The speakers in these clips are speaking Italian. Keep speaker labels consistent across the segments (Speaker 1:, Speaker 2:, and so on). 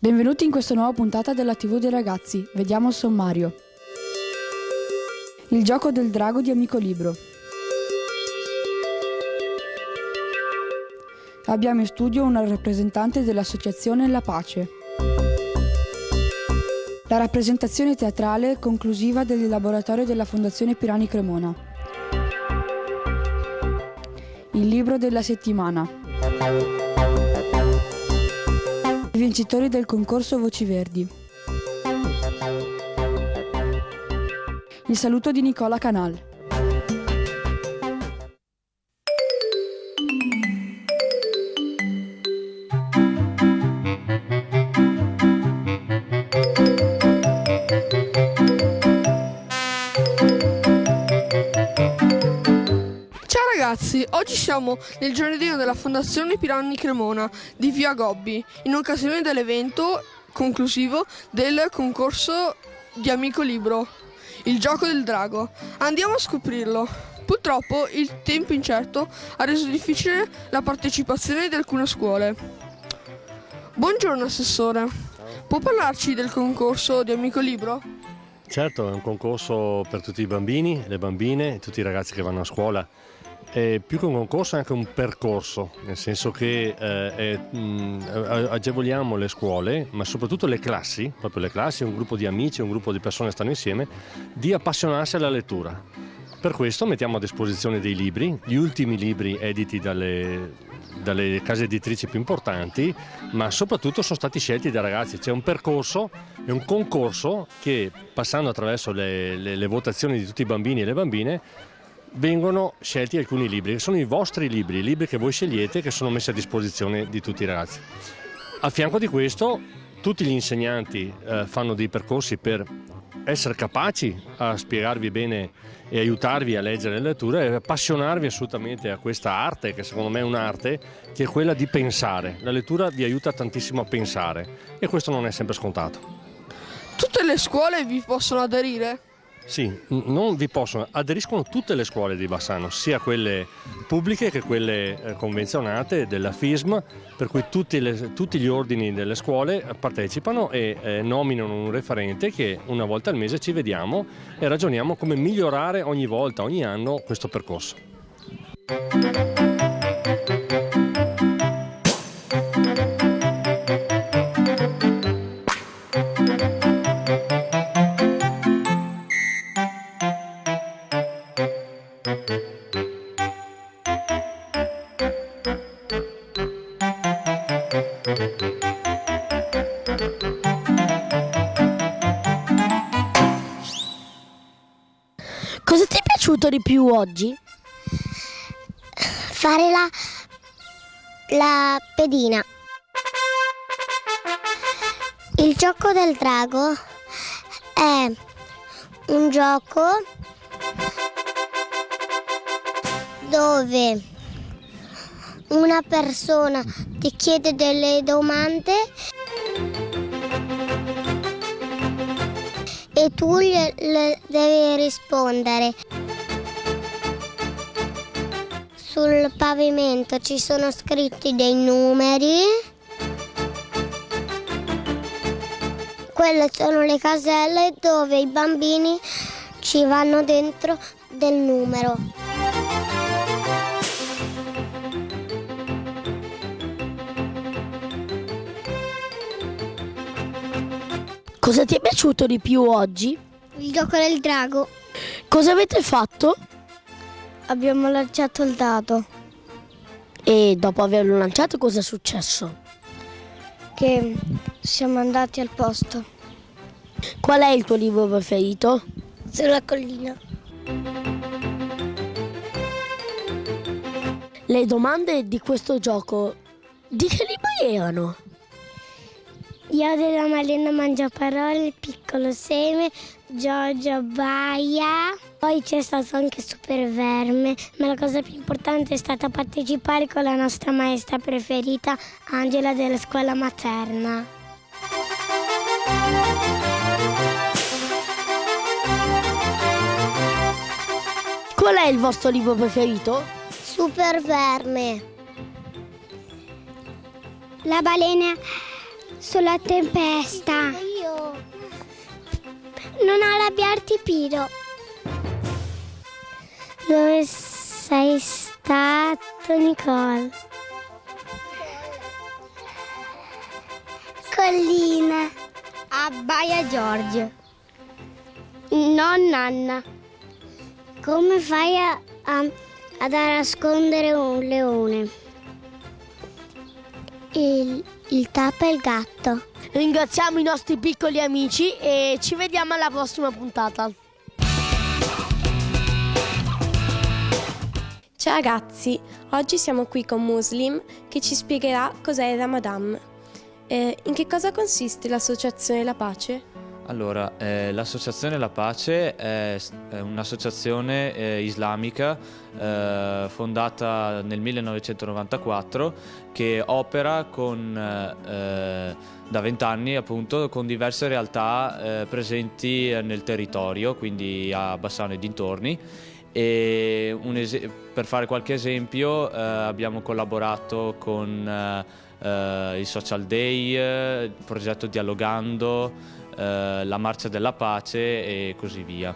Speaker 1: Benvenuti in questa nuova puntata della TV dei ragazzi. Vediamo il sommario. Il gioco del drago di Amico Libro. Abbiamo in studio una rappresentante dell'associazione La Pace. La rappresentazione teatrale conclusiva del laboratorio della Fondazione Pirani Cremona. Il libro della settimana. I vincitori del concorso Voci Verdi. Il saluto di Nicola Canal.
Speaker 2: Ragazzi, oggi siamo nel giardino della Fondazione Pirani Cremona di Via Gobbi, in occasione dell'evento conclusivo del concorso di Amico Libro, il gioco del drago. Andiamo a scoprirlo. Purtroppo il tempo incerto ha reso difficile la partecipazione di alcune scuole. Buongiorno Assessore, può parlarci del concorso di Amico Libro?
Speaker 3: Certo, è un concorso per tutti i bambini, le bambine, tutti i ragazzi che vanno a scuola. È più che un concorso è anche un percorso, nel senso che agevoliamo le scuole, ma soprattutto le classi, proprio le classi, un gruppo di amici, un gruppo di persone che stanno insieme, di appassionarsi alla lettura. Per questo mettiamo a disposizione dei libri, gli ultimi libri editi dalle case editrici più importanti, ma soprattutto sono stati scelti dai ragazzi. C'è un percorso e un concorso che, passando attraverso le votazioni di tutti i bambini e le bambine, vengono scelti alcuni libri, che sono i vostri libri, i libri che voi scegliete, che sono messi a disposizione di tutti i ragazzi. A fianco di questo, tutti gli insegnanti fanno dei percorsi per essere capaci a spiegarvi bene e aiutarvi a leggere le letture e appassionarvi assolutamente a questa arte, che secondo me è un'arte, che è quella di pensare. La lettura vi aiuta tantissimo a pensare e questo non è sempre scontato.
Speaker 2: Tutte le scuole vi possono aderire?
Speaker 3: Sì, non vi possono, aderiscono tutte le scuole di Bassano, sia quelle pubbliche che quelle convenzionate della FISM, per cui tutti gli ordini delle scuole partecipano e nominano un referente che una volta al mese ci vediamo e ragioniamo come migliorare ogni volta, ogni anno questo percorso.
Speaker 4: Cosa ti è piaciuto di più oggi?
Speaker 5: Fare la pedina. Il gioco del drago è un gioco dove una persona ti chiede delle domande e tu le devi rispondere. Sul pavimento ci sono scritti dei numeri. Quelle sono le caselle dove i bambini ci vanno dentro del numero.
Speaker 4: Cosa ti è piaciuto di più oggi?
Speaker 5: Il gioco del drago.
Speaker 4: Cosa avete fatto?
Speaker 5: Abbiamo lanciato il dado.
Speaker 4: E dopo averlo lanciato cosa è successo?
Speaker 5: Che siamo andati al posto.
Speaker 4: Qual è il tuo libro preferito?
Speaker 5: Sulla collina.
Speaker 4: Le domande di questo gioco, di che libri erano?
Speaker 5: Io della Malena Mangiaparole, il piccolo seme, Giorgio Baia. Poi c'è stato anche Super Verme, ma la cosa più importante è stata partecipare con la nostra maestra preferita, Angela della scuola materna.
Speaker 4: Qual è il vostro libro preferito?
Speaker 5: Super Verme. La balena sulla tempesta. Non arrabbiarti, Piro. Dove sei stato, Nicole? Collina. A Baia Giorgio. Nonna Anna. Come fai a nascondere un leone? Il tappo e il gatto.
Speaker 4: Ringraziamo i nostri piccoli amici e ci vediamo alla prossima puntata.
Speaker 6: Ciao ragazzi, oggi siamo qui con Muslim che ci spiegherà cos'è il Ramadan. In che cosa consiste l'Associazione La Pace?
Speaker 7: Allora, l'Associazione La Pace è un'associazione islamica fondata nel 1994 che opera da 20 anni appunto con diverse realtà presenti nel territorio, quindi a Bassano e dintorni. E per fare qualche esempio abbiamo collaborato con il Social Day, il progetto Dialogando, la Marcia della Pace e così via.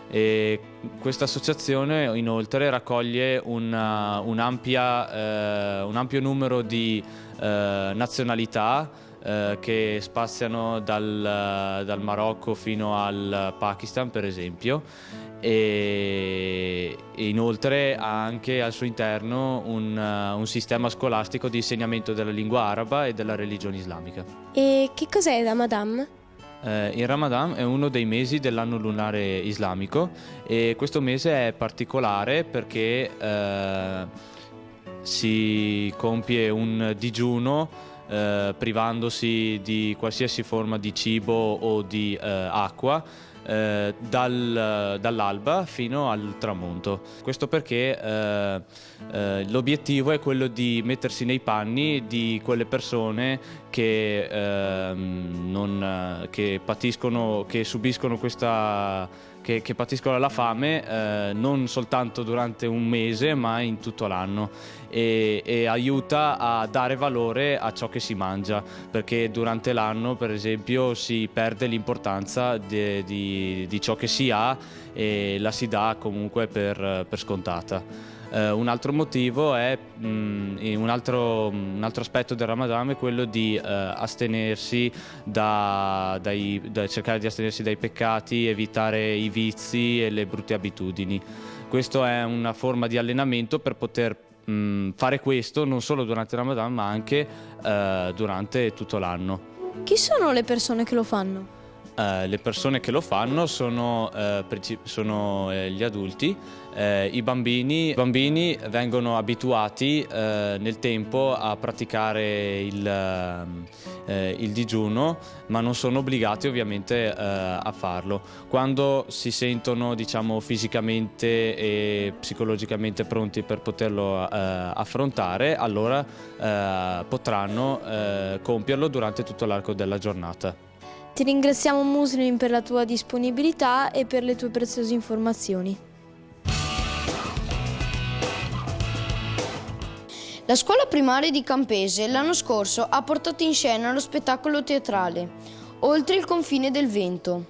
Speaker 7: E questa associazione inoltre raccoglie un ampio numero di nazionalità che spaziano dal Marocco fino al Pakistan, per esempio, e inoltre ha anche al suo interno un sistema scolastico di insegnamento della lingua araba e della religione islamica.
Speaker 6: E che cos'è il Ramadan?
Speaker 7: Il Ramadan è uno dei mesi dell'anno lunare islamico e questo mese è particolare perché si compie un digiuno privandosi di qualsiasi forma di cibo o di acqua dall'alba fino al tramonto. Questo perché l'obiettivo è quello di mettersi nei panni di quelle persone che subiscono che patiscono la fame non soltanto durante un mese ma in tutto l'anno e aiuta a dare valore a ciò che si mangia, perché durante l'anno per esempio si perde l'importanza di ciò che si ha e la si dà comunque per scontata. Un altro motivo è un altro aspetto del Ramadan è quello di astenersi cercare di astenersi dai peccati, evitare i vizi e le brutte abitudini. Questo è una forma di allenamento per poter fare questo non solo durante il Ramadan ma anche durante tutto l'anno.
Speaker 6: Chi sono le persone che lo fanno?
Speaker 7: Le persone che lo fanno sono gli adulti. I bambini vengono abituati nel tempo a praticare il digiuno, ma non sono obbligati ovviamente a farlo. Quando si sentono, diciamo, fisicamente e psicologicamente pronti per poterlo affrontare, allora potranno compierlo durante tutto l'arco della giornata.
Speaker 6: Ti ringraziamo Muslim per la tua disponibilità e per le tue preziose informazioni.
Speaker 8: La scuola primaria di Campese l'anno scorso ha portato in scena lo spettacolo teatrale Oltre il confine del vento.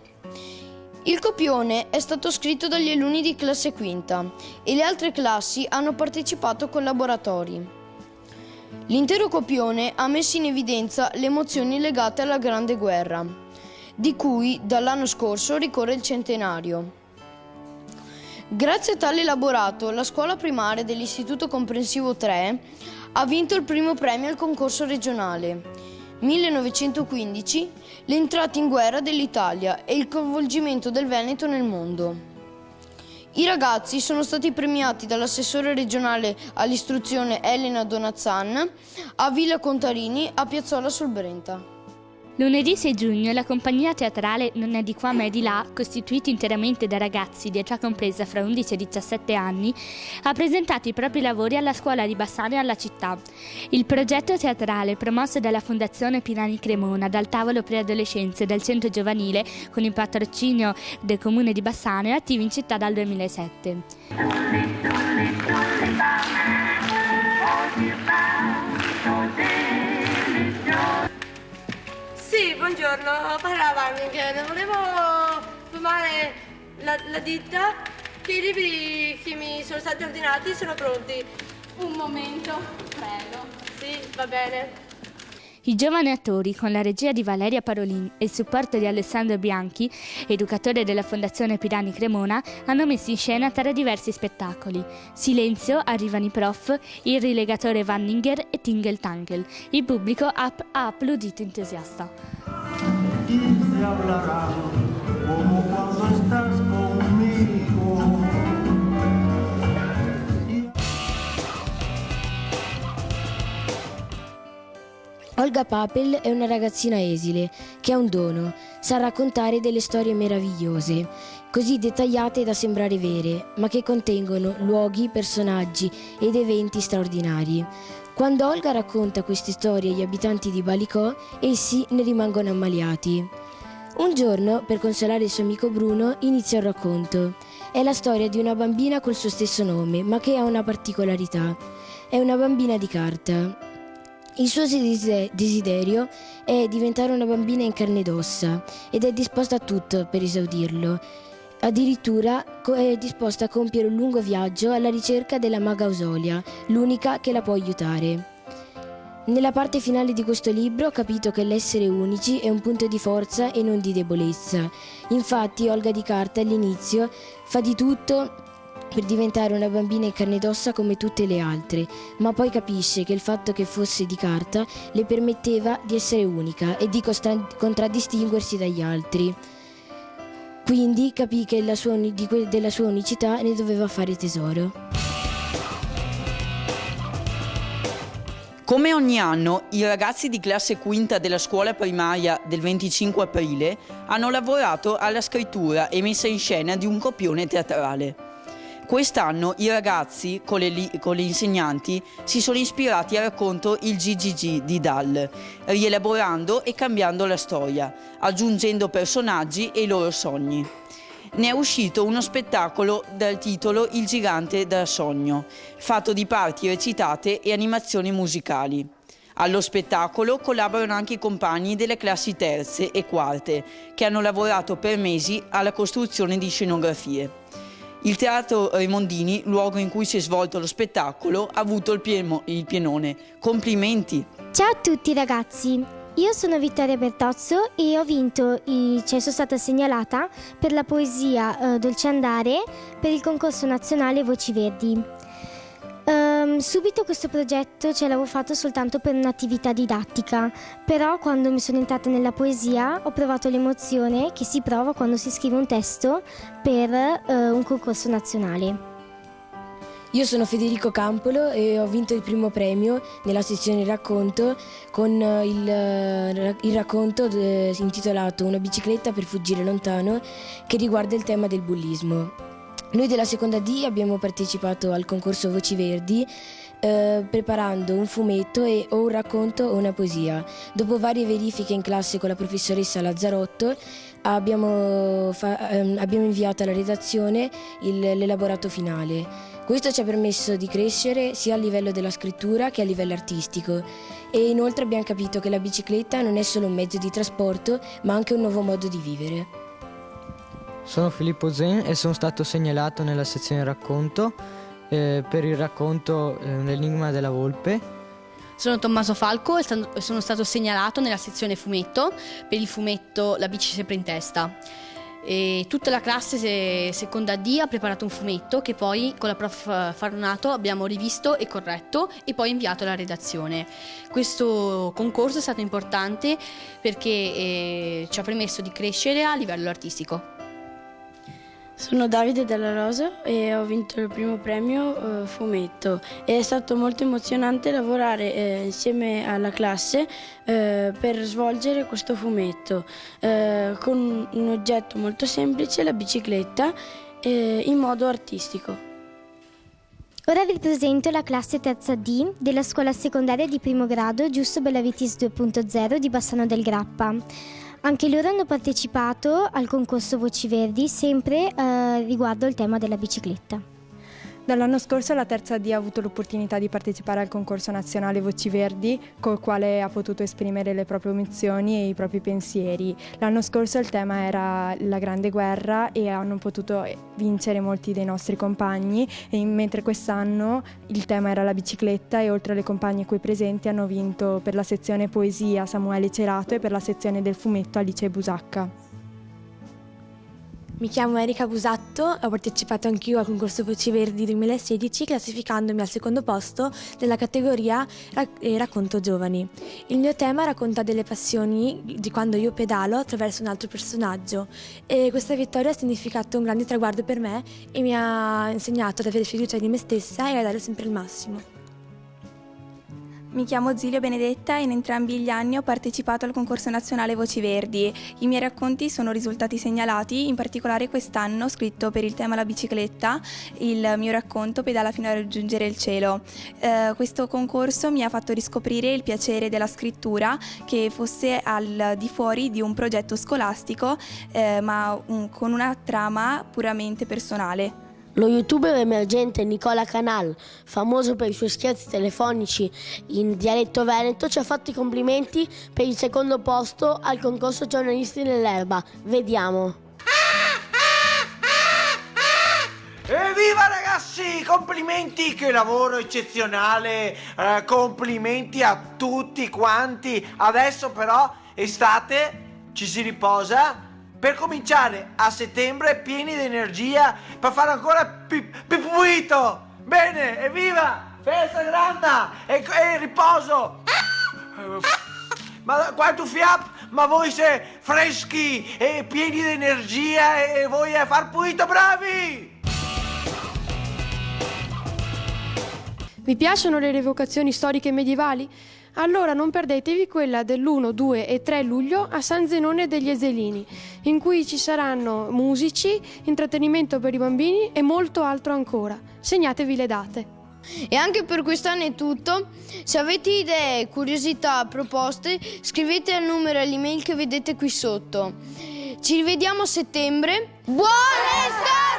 Speaker 8: Il copione è stato scritto dagli alunni di classe quinta e le altre classi hanno partecipato con laboratori. L'intero copione ha messo in evidenza le emozioni legate alla Grande Guerra, di cui dall'anno scorso ricorre il centenario. Grazie a tale elaborato, la scuola primaria dell'Istituto Comprensivo 3 ha vinto il primo premio al concorso regionale 1915, l'entrata in guerra dell'Italia e il coinvolgimento del Veneto nel mondo. I ragazzi sono stati premiati dall'assessore regionale all'istruzione Elena Donazzan a Villa Contarini a Piazzola sul Brenta.
Speaker 9: Lunedì 6 giugno la compagnia teatrale Non è di qua ma è di là, costituita interamente da ragazzi di età compresa fra 11 e 17 anni, ha presentato i propri lavori alla scuola di Bassano e alla città. Il progetto teatrale, promosso dalla Fondazione Pirani Cremona, dal tavolo preadolescenze e dal centro giovanile, con il patrocinio del comune di Bassano, è attivo in città dal 2007.
Speaker 10: buongiorno, parla Warning, volevo informare la ditta che i libri che mi sono stati ordinati sono pronti.
Speaker 9: Un momento, prego.
Speaker 10: Sì, va bene.
Speaker 9: I giovani attori, con la regia di Valeria Parolin e il supporto di Alessandro Bianchi, educatore della Fondazione Pirani Cremona, hanno messo in scena 3 diversi spettacoli. Silenzio, Arrivano i prof, Il rilegatore Wanninger e Tingle Tangle. Il pubblico ha applaudito entusiasta.
Speaker 11: Olga Papel è una ragazzina esile che ha un dono, sa raccontare delle storie meravigliose, così dettagliate da sembrare vere, ma che contengono luoghi, personaggi ed eventi straordinari. Quando Olga racconta queste storie agli abitanti di Balicò, essi ne rimangono ammaliati. Un giorno, per consolare il suo amico Bruno, inizia un racconto. È la storia di una bambina col suo stesso nome, ma che ha una particolarità. È una bambina di carta. Il suo desiderio è diventare una bambina in carne ed ossa ed è disposta a tutto per esaudirlo. Addirittura è disposta a compiere un lungo viaggio alla ricerca della maga Ausolia, l'unica che la può aiutare. Nella parte finale di questo libro ho capito che l'essere unici è un punto di forza e non di debolezza. Infatti Olga di carta all'inizio fa di tutto per diventare una bambina in carne ed ossa come tutte le altre, ma poi capisce che il fatto che fosse di carta le permetteva di essere unica e di contraddistinguersi dagli altri. Quindi capì che della sua unicità ne doveva fare tesoro.
Speaker 12: Come ogni anno, i ragazzi di classe quinta della scuola primaria del 25 aprile hanno lavorato alla scrittura e messa in scena di un copione teatrale. Quest'anno i ragazzi, con le insegnanti, si sono ispirati al racconto Il GGG di Dahl, rielaborando e cambiando la storia, aggiungendo personaggi e i loro sogni. Ne è uscito uno spettacolo dal titolo Il gigante dal sogno, fatto di parti recitate e animazioni musicali. Allo spettacolo collaborano anche i compagni delle classi terze e quarte, che hanno lavorato per mesi alla costruzione di scenografie. Il Teatro Raimondini, luogo in cui si è svolto lo spettacolo, ha avuto il pienone. Complimenti!
Speaker 5: Ciao a tutti ragazzi, io sono Vittoria Bertozzo e sono stata segnalata per la poesia Dolce Andare per il concorso nazionale Voci Verdi. Subito questo progetto l'avevo fatto soltanto per un'attività didattica, però quando mi sono entrata nella poesia ho provato l'emozione che si prova quando si scrive un testo per un concorso nazionale.
Speaker 11: Io sono Federico Campolo e ho vinto il primo premio nella sezione racconto con il racconto intitolato Una bicicletta per fuggire lontano, che riguarda il tema del bullismo. Noi della seconda D abbiamo partecipato al concorso Voci Verdi preparando un fumetto o un racconto o una poesia. Dopo varie verifiche in classe con la professoressa Lazzarotto abbiamo inviato alla redazione l'elaborato finale. Questo ci ha permesso di crescere sia a livello della scrittura che a livello artistico e inoltre abbiamo capito che la bicicletta non è solo un mezzo di trasporto ma anche un nuovo modo di vivere.
Speaker 13: Sono Filippo Zen e sono stato segnalato nella sezione racconto per il racconto L'enigma della volpe.
Speaker 14: Sono Tommaso Falco e sono stato segnalato nella sezione fumetto per il fumetto La bici sempre in testa. E tutta la classe seconda D ha preparato un fumetto che poi con la prof Faronato abbiamo rivisto e corretto e poi inviato alla redazione. Questo concorso è stato importante perché ci ha permesso di crescere a livello artistico.
Speaker 15: Sono Davide Della Rosa e ho vinto il primo premio fumetto. È stato molto emozionante lavorare insieme alla classe per svolgere questo fumetto con un oggetto molto semplice, la bicicletta, in modo artistico.
Speaker 5: Ora vi presento la classe terza D della scuola secondaria di primo grado Giusto Bellavitis 2.0 di Bassano del Grappa. Anche loro hanno partecipato al concorso Voci Verdi, sempre riguardo il tema della bicicletta.
Speaker 16: Dall'anno scorso la terza D ha avuto l'opportunità di partecipare al concorso nazionale Voci Verdi, col quale ha potuto esprimere le proprie emozioni e i propri pensieri. L'anno scorso il tema era la Grande Guerra e hanno potuto vincere molti dei nostri compagni, mentre quest'anno il tema era la bicicletta e oltre alle compagne qui presenti hanno vinto per la sezione poesia Samuele Cerato e per la sezione del fumetto Alice Busacca.
Speaker 17: Mi chiamo Erika Busatto, ho partecipato anch'io al concorso Voci Verdi 2016 classificandomi al secondo posto nella categoria Racconto Giovani. Il mio tema racconta delle passioni di quando io pedalo attraverso un altro personaggio e questa vittoria ha significato un grande traguardo per me e mi ha insegnato ad avere fiducia di me stessa e a dare sempre il massimo.
Speaker 18: Mi chiamo Zilio Benedetta e in entrambi gli anni ho partecipato al concorso nazionale Voci Verdi. I miei racconti sono risultati segnalati, in particolare quest'anno ho scritto per il tema la bicicletta, il mio racconto Pedala fino a raggiungere il cielo. Questo concorso mi ha fatto riscoprire il piacere della scrittura che fosse al di fuori di un progetto scolastico, ma con una trama puramente personale.
Speaker 4: Lo youtuber emergente Nicola Canal, famoso per i suoi scherzi telefonici in dialetto veneto, ci ha fatto i complimenti per il secondo posto al concorso Giornalisti nell'Erba. Vediamo.
Speaker 19: Evviva ragazzi, complimenti, che lavoro eccezionale, complimenti a tutti quanti. Adesso però estate, ci si riposa per cominciare a settembre pieni di energia per fare ancora più pulito. Bene, evviva, festa grande e riposo. Ma quanto fiap, ma voi siete freschi e pieni di energia e voi a far pulito, bravi.
Speaker 20: Vi piacciono le rievocazioni storiche medievali? Allora non perdetevi quella dell'1, 2 e 3 luglio a San Zenone degli Eselini, in cui ci saranno musici, intrattenimento per i bambini e molto altro ancora. Segnatevi le date.
Speaker 8: E anche per quest'anno è tutto. Se avete idee, curiosità, proposte, scrivete al numero e all'email che vedete qui sotto. Ci rivediamo a settembre. Buona estate!